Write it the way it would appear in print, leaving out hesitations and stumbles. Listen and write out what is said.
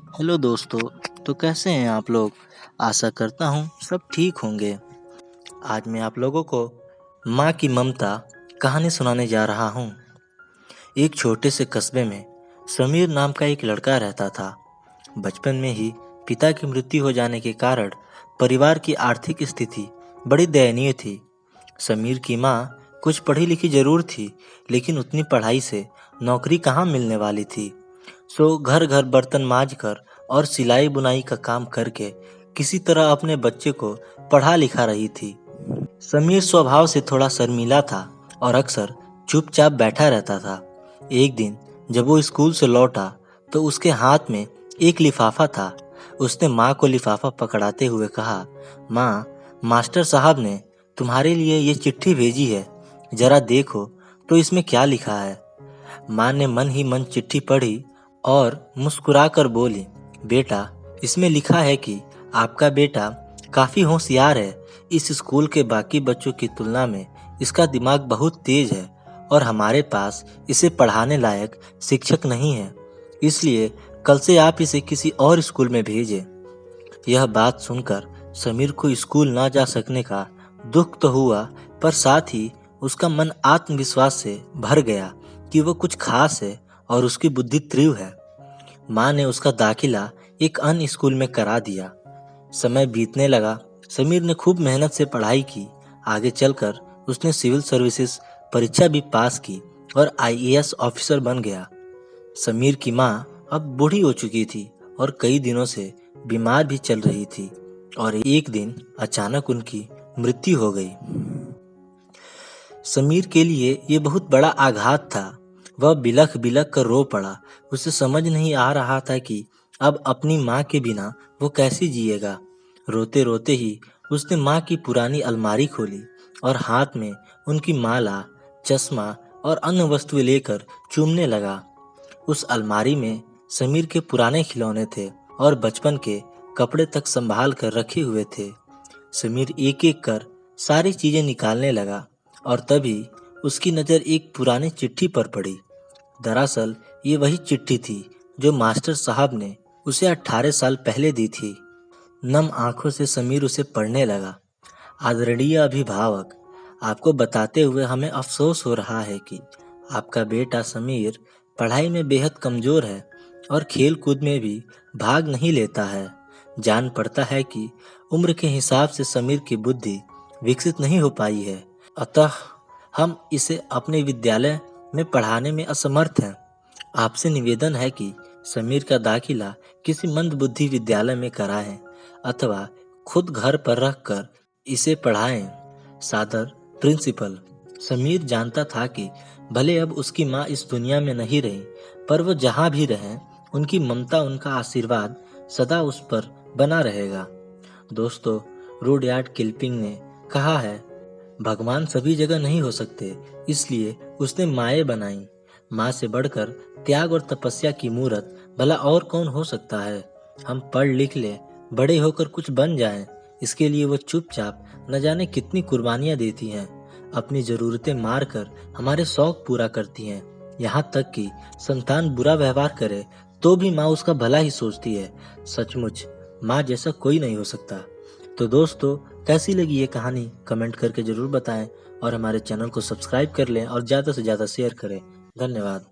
Hello दोस्तों। तो कैसे हैं आप लोग? आशा करता हूँ सब ठीक होंगे। आज मैं आप लोगों को माँ की ममता कहानी सुनाने जा रहा हूँ। एक छोटे से कस्बे में समीर नाम का एक लड़का रहता था। बचपन में ही पिता की मृत्यु हो जाने के कारण परिवार की आर्थिक स्थिति बड़ी दयनीय थी। समीर की माँ कुछ पढ़ी लिखी जरूर थी, लेकिन उतनी पढ़ाई से नौकरी कहाँ मिलने वाली थी। सो घर घर बर्तन मांज कर और सिलाई बुनाई का काम करके किसी तरह अपने बच्चे को पढ़ा लिखा रही थी। समीर स्वभाव से थोड़ा शर्मीला था और अक्सर चुपचाप बैठा रहता था। एक दिन जब वो स्कूल से लौटा तो उसके हाथ में एक लिफाफा था। उसने माँ को लिफाफा पकड़ाते हुए कहा, माँ, मास्टर साहब ने तुम्हारे लिए ये चिट्ठी भेजी है, जरा देखो तो इसमें क्या लिखा है। माँ ने मन ही मन चिट्ठी पढ़ी और मुस्कुराकर बोली, बेटा, इसमें लिखा है कि आपका बेटा काफी होशियार है। इस स्कूल के बाकी बच्चों की तुलना में इसका दिमाग बहुत तेज है और हमारे पास इसे पढ़ाने लायक शिक्षक नहीं है, इसलिए कल से आप इसे किसी और स्कूल में भेजें। यह बात सुनकर समीर को स्कूल ना जा सकने का दुख तो हुआ, पर साथ ही उसका मन आत्मविश्वास से भर गया कि वह कुछ खास है और उसकी बुद्धि तीव्र है। माँ ने उसका दाखिला एक अन्य स्कूल में करा दिया। समय बीतने लगा। समीर ने खूब मेहनत से पढ़ाई की। आगे चलकर उसने सिविल सर्विसेज परीक्षा भी पास की और आईएएस ऑफिसर बन गया। समीर की माँ अब बूढ़ी हो चुकी थी और कई दिनों से बीमार भी चल रही थी और एक दिन अचानक उनकी मृत्यु हो गई। समीर के लिए ये बहुत बड़ा आघात था। वह बिलख बिलख कर रो पड़ा। उसे समझ नहीं आ रहा था कि अब अपनी माँ के बिना वो कैसे जिएगा। रोते रोते ही उसने माँ की पुरानी अलमारी खोली और हाथ में उनकी माला, चश्मा और अन्य वस्तुएं लेकर चूमने लगा। उस अलमारी में समीर के पुराने खिलौने थे और बचपन के कपड़े तक संभाल कर रखे हुए थे। समीर एक एक कर सारी चीजें निकालने लगा और तभी उसकी नज़र एक पुरानी चिट्ठी पर पड़ी। दरअसल ये वही चिट्ठी थी जो मास्टर साहब ने उसे 18 साल पहले दी थी। नम आंखों से समीर उसे पढ़ने लगा। आदरणीय अभिभावक, आपको बताते हुए हमें अफसोस हो रहा है कि आपका बेटा समीर पढ़ाई में बेहद कमजोर है और खेल कूद में भी भाग नहीं लेता है। जान पड़ता है कि उम्र के हिसाब से समीर की बुद्धि विकसित नहीं हो पाई है, अतः हम इसे अपने विद्यालय में पढ़ाने में असमर्थ हैं। आपसे निवेदन है कि समीर का दाखिला किसी मंदबुद्धि विद्यालय में कराएं अथवा खुद घर पर रखकर इसे पढ़ाएं। सादर, प्रिंसिपल। समीर जानता था कि भले अब उसकी माँ इस दुनिया में नहीं रही, पर वो जहाँ भी रहें उनकी ममता, उनका आशीर्वाद सदा उस पर बना रहेगा। दोस्तों, रुडयार्ड किपलिंग ने कहा है, भगवान सभी जगह नहीं हो सकते, इसलिए उसने माएँ बनाई। माँ से बढ़कर त्याग और तपस्या की मूरत भला और कौन हो सकता है। हम पढ़ लिख ले, बड़े होकर कुछ बन जाएं, इसके लिए वो चुपचाप न जाने कितनी कुर्बानियां देती हैं। अपनी जरूरतें मार कर हमारे शौक पूरा करती हैं। यहाँ तक कि संतान बुरा व्यवहार करे तो भी माँ उसका भला ही सोचती है। सचमुच माँ जैसा कोई नहीं हो सकता। तो दोस्तों, कैसी लगी ये कहानी कमेंट करके जरूर बताएं और हमारे चैनल को सब्सक्राइब कर लें और ज़्यादा से ज़्यादा शेयर करें। धन्यवाद।